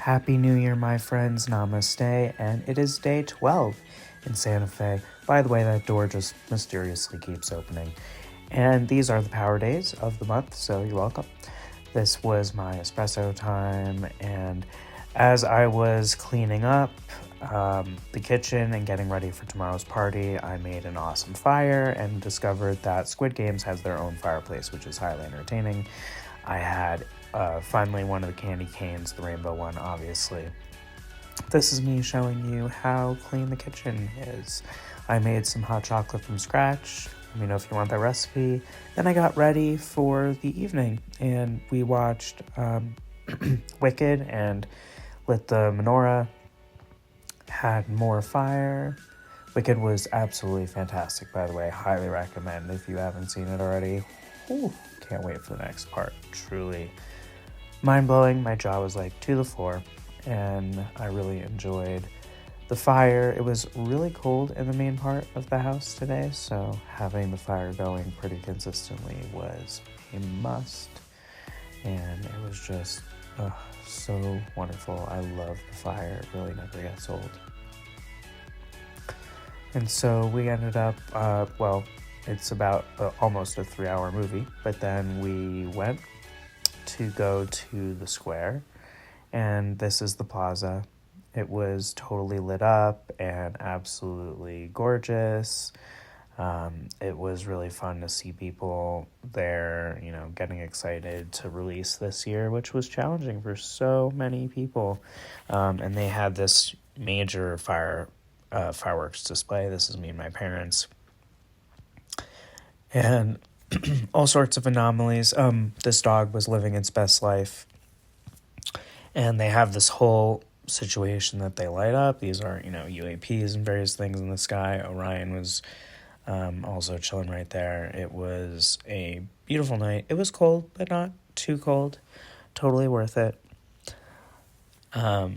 Happy New Year, my friends. Namaste. And it is day 12 in Santa Fe. By the way, that door just mysteriously keeps opening. And these are the power days of the month, so you're welcome. This was my espresso time, and as I was cleaning up the kitchen and getting ready for tomorrow's party, I made an awesome fire and discovered that Squid Games has their own fireplace, which is highly entertaining. I had finally one of the candy canes, the rainbow one, obviously. This is me showing you how clean the kitchen is. I made some hot chocolate from scratch. Let me know if you want that recipe. Then I got ready for the evening, and we watched Wicked and lit the menorah, had more fire. Wicked was absolutely fantastic, by the way. Highly recommend if you haven't seen it already. Ooh, can't wait for the next part. Truly mind-blowing. My jaw was like to the floor, and I really enjoyed the fire. It was really cold in the main part of the house today, so having the fire going pretty consistently was a must, and it was just so wonderful. I love the fire. It really never gets old. And so we ended up, it's about almost a 3-hour movie, but then we went to go to the square, and this is the plaza. It was totally lit up and absolutely gorgeous. It was really fun to see people there, getting excited to release this year, which was challenging for so many people. And they had this major fireworks display. This is me and my parents. And all sorts of anomalies. This dog was living its best life. And they have this whole situation that they light up. These are, UAPs and various things in the sky. Orion was also chilling right there. It was a beautiful night. It was cold, but not too cold. Totally worth it. As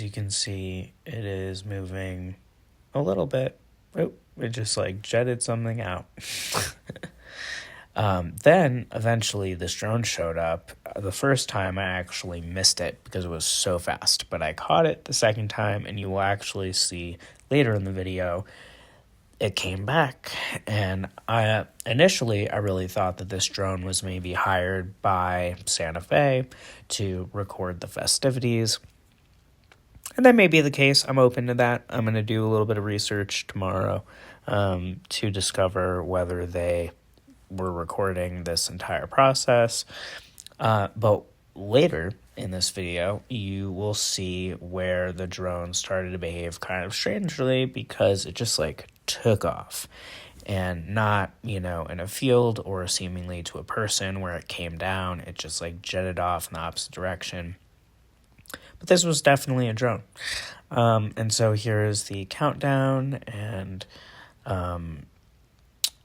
you can see, it is moving a little bit. Oh, it just jetted something out. Then eventually this drone showed up. The first time I actually missed it because it was so fast, but I caught it the second time, and you will actually see later in the video it came back. And initially I really thought that this drone was maybe hired by Santa Fe to record the festivities. And that may be the case. I'm open to that. I'm going to do a little bit of research tomorrow to discover whether they were recording this entire process. But later in this video, you will see where the drone started to behave kind of strangely, because it just took off, and not, in a field or seemingly to a person where it came down. It just jetted off in the opposite direction. But this was definitely a drone. And so here is the countdown, and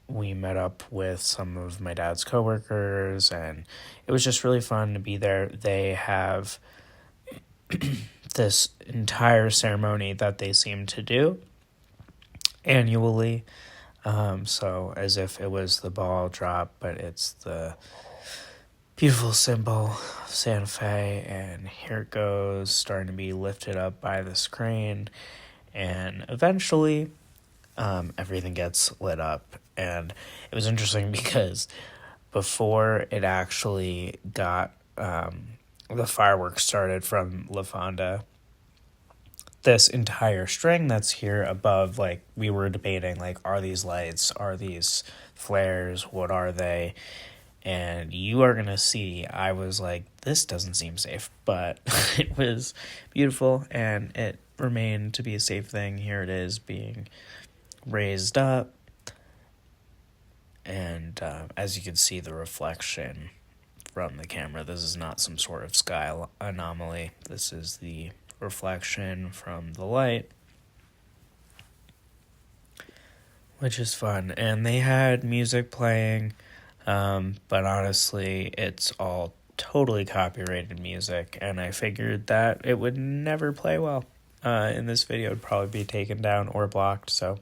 we met up with some of my dad's coworkers, and it was just really fun to be there. They have this entire ceremony that they seem to do annually. So as if it was the ball drop, but it's the beautiful symbol of Santa Fe, and here it goes, starting to be lifted up by the screen, and eventually everything gets lit up. And it was interesting because before it actually got the fireworks started from La Fonda, this entire string that's here above, we were debating, are these lights, are these flares, what are they? And you are going to see, I was this doesn't seem safe, but it was beautiful, and it remained to be a safe thing. Here it is being raised up, and as you can see, the reflection from the camera, this is not some sort of sky anomaly. This is the reflection from the light, which is fun. And they had music playing, but honestly, it's all totally copyrighted music, and I figured that it would never play well. In this video, it would probably be taken down or blocked, so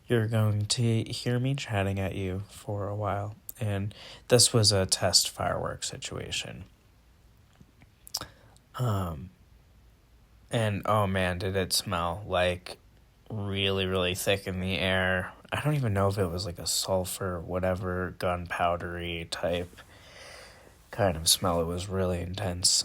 you're going to hear me chatting at you for a while. And this was a test firework situation. And oh man, did it smell like really, really thick in the air. I don't even know if it was like a sulfur, whatever, gunpowdery type kind of smell. It was really intense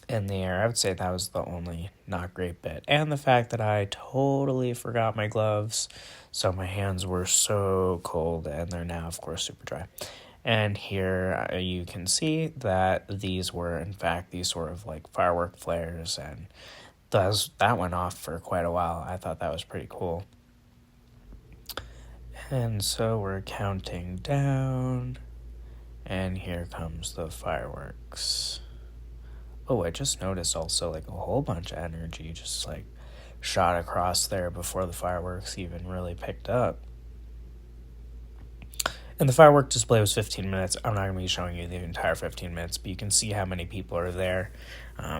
in the air. I would say that was the only not great bit. And the fact that I totally forgot my gloves. So my hands were so cold, and they're now, of course, super dry. And here you can see that these were, in fact, these sort of like firework flares, and that went off for quite a while. I thought that was pretty cool. And so we're counting down, and here comes the fireworks. Oh, I just noticed also like a whole bunch of energy just like shot across there before the fireworks even really picked up. And the firework display was 15 minutes. I'm not going to be showing you the entire 15 minutes, but you can see how many people are there.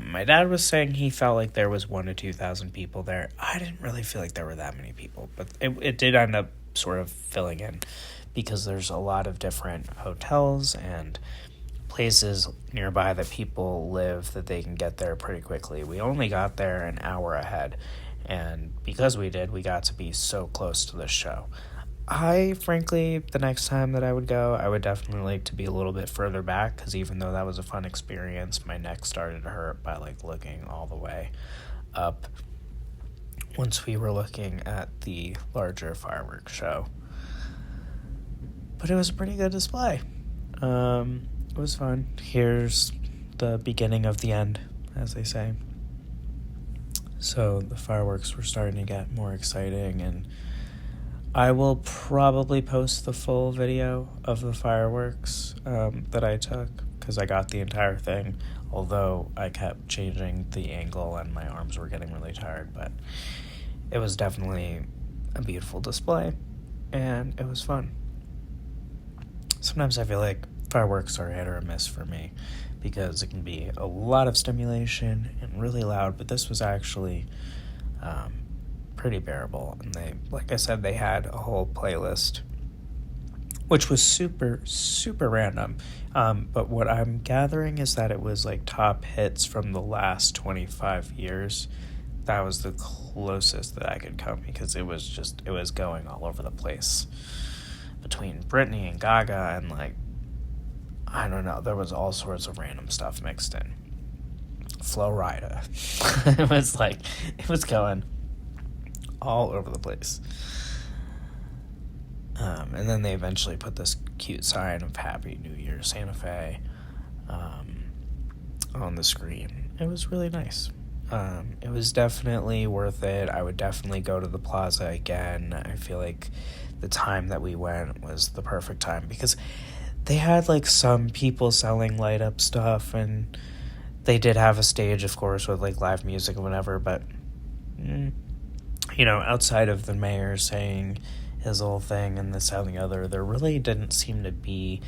My dad was saying he felt like there was 1,000 to 2,000 people there. I didn't really feel like there were that many people, but it did end up sort of filling in because there's a lot of different hotels and places nearby that people live that they can get there pretty quickly. We only got there an hour ahead, and because we did, we got to be so close to the show. Frankly, the next time that I would go, I would definitely like to be a little bit further back, because even though that was a fun experience, my neck started to hurt by like looking all the way up once we were looking at the larger fireworks show. But it was a pretty good display. It was fun. Here's the beginning of the end, as they say. So the fireworks were starting to get more exciting, and I will probably post the full video of the fireworks that I took, because I got the entire thing, although I kept changing the angle and my arms were getting really tired. But it was definitely a beautiful display, and it was fun. Sometimes I feel like fireworks are hit or miss for me, because it can be a lot of stimulation and really loud, but this was actually pretty bearable. And they, like I said, they had a whole playlist, which was super, super random. But what I'm gathering is that it was like top hits from the last 25 years. That was the closest that I could come, because it was going all over the place between Britney and Gaga and like, I don't know, there was all sorts of random stuff mixed in. Flo Rida. it was going all over the place. And then they eventually put this cute sign of Happy New Year Santa Fe on the screen. It was really nice. It was definitely worth it. I would definitely go to the plaza again. I feel like the time that we went was the perfect time, because they had like some people selling light up stuff, and they did have a stage, of course, with like live music and whatever, but outside of the mayor saying his whole thing and this, that, and the other, there really didn't seem to be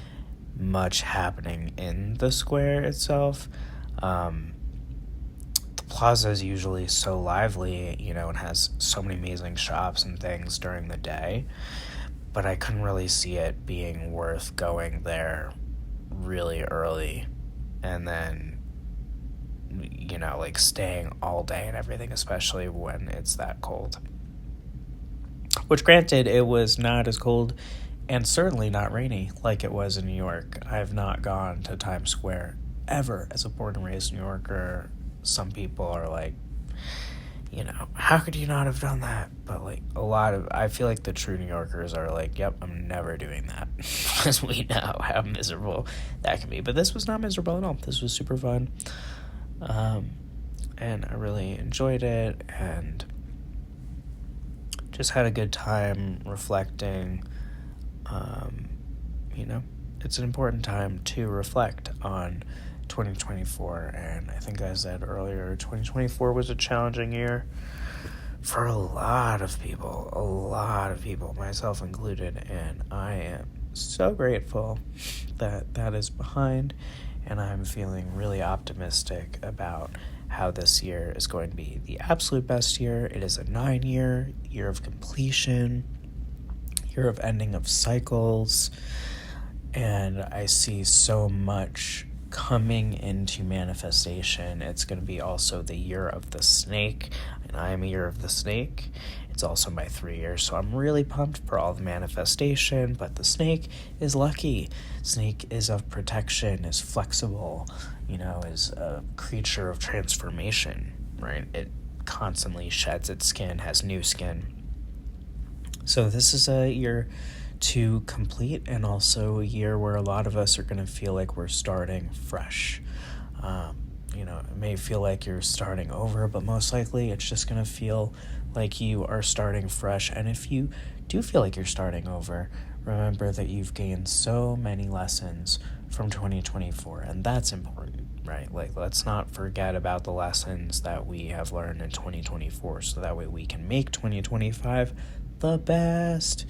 much happening in the square itself. The plaza is usually so lively, and has so many amazing shops and things during the day, but I couldn't really see it being worth going there really early and then, like staying all day and everything, especially when it's that cold. Which, granted, it was not as cold and certainly not rainy like it was in New York. I have not gone to Times Square ever as a born and raised New Yorker. Some people are like, how could you not have done that? But like I feel like the true New Yorkers are like, yep, I'm never doing that. Because we know how miserable that can be. But this was not miserable at all. This was super fun. And I really enjoyed it, and just had a good time reflecting. It's an important time to reflect on 2024, and I think I said earlier, 2024 was a challenging year for a lot of people, myself included, and I am so grateful that that is behind, and I'm feeling really optimistic about how this year is going to be the absolute best year. It is a 9-year year of completion, year of ending of cycles, and I see so much coming into manifestation. It's going to be also the year of the snake, and I am a year of the snake. It's also my 3 years, so I'm really pumped for all the manifestation, but the snake is lucky. Snake is of protection, is flexible, is a creature of transformation, right? It constantly sheds its skin, has new skin. So this is a year to complete, and also a year where a lot of us are going to feel like we're starting fresh. It may feel like you're starting over, but most likely it's just going to feel like you are starting fresh. And if you do feel like you're starting over, remember that you've gained so many lessons from 2024, and that's important, right? Like, let's not forget about the lessons that we have learned in 2024, so that way we can make 2025 the best.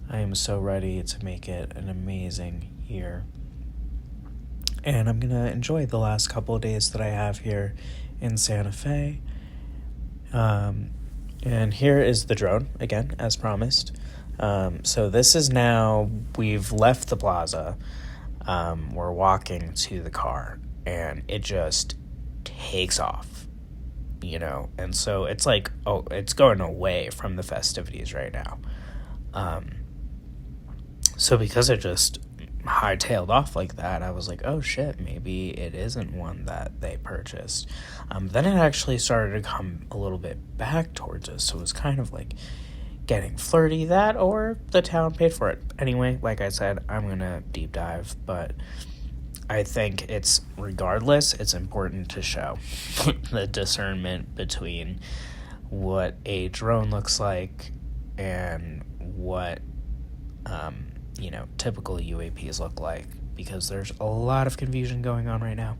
I am so ready to make it an amazing year. And I'm going to enjoy the last couple of days that I have here in Santa Fe. And here is the drone, again, as promised. So this is now, we've left the plaza. We're walking to the car, and it just takes off, And so it's like, it's going away from the festivities right now. So because it just hightailed off like that, I was like, oh shit, maybe it isn't one that they purchased. Then it actually started to come a little bit back towards us, so it was kind of like getting flirty, that or the town paid for it. Anyway, like I said, I'm gonna deep dive, but I think it's important to show the discernment between what a drone looks like and what typical UAPs look like, because there's a lot of confusion going on right now,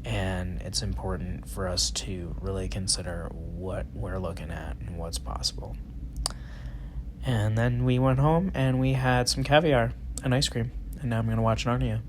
and it's important for us to really consider what we're looking at and what's possible. And then we went home and we had some caviar and ice cream, and now I'm going to watch Narnia.